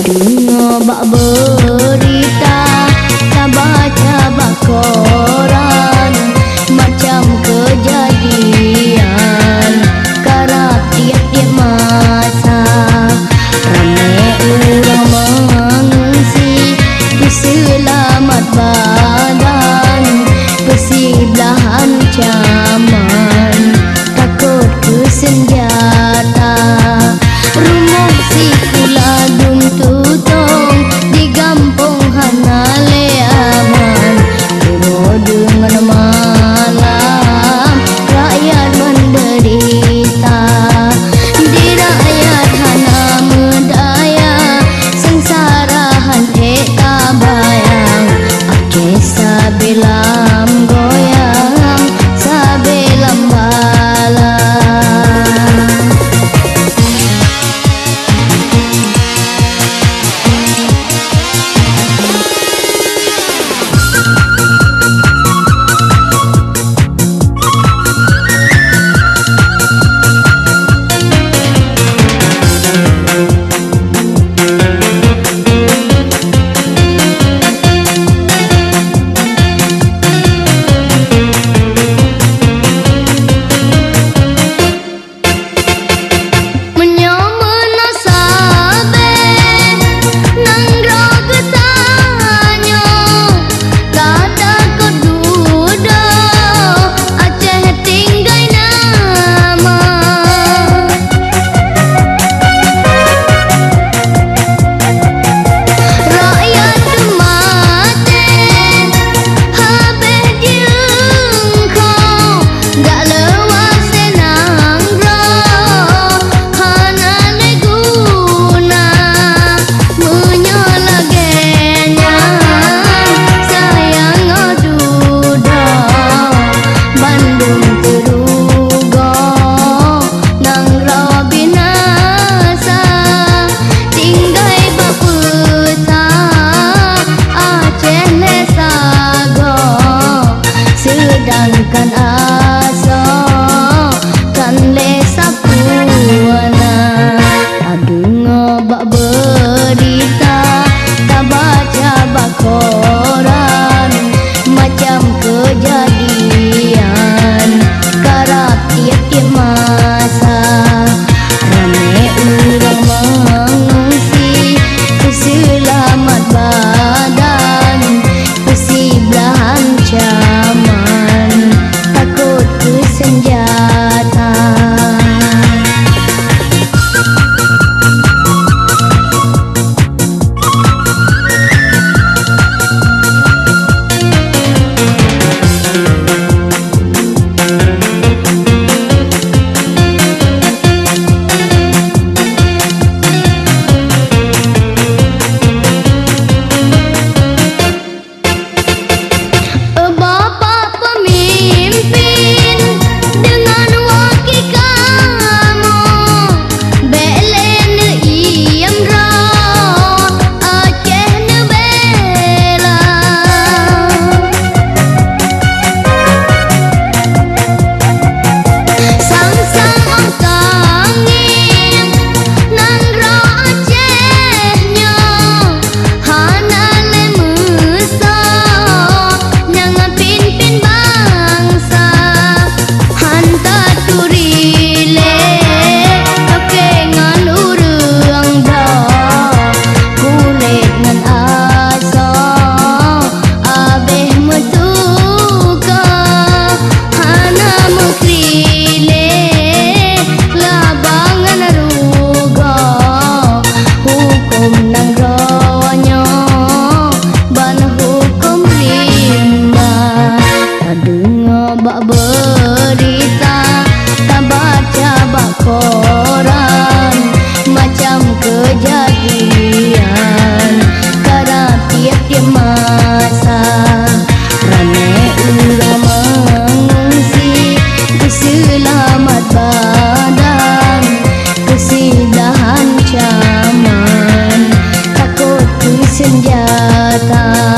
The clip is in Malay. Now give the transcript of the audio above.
Dengar bak berita, tak baca bak koran, macam kejadian kerap tiap-tiap masa. Ramai orang mengungsi selamat badan, bersiblah ancaman, takut ke senjata. Rumah si kuladung tutong di kampung Hanale aman, penuh dengan malam rakyat menderita. Di rakyat hana medaya, sengsara hantik tak bayang. Aceh sabelam goyang, sabelam balang. Sedangkan asa kan lesa puana, tak dengar bak berita, tak baca bak koran, macam kejadian kerap tiap-tiap masa. Ramai orang mengungsi selamat badan, bersiblah ancaman, takut ke senjata. Bak berita, tak baca bak koran, macam kejadian kerap tiap-tiap masa. senjata.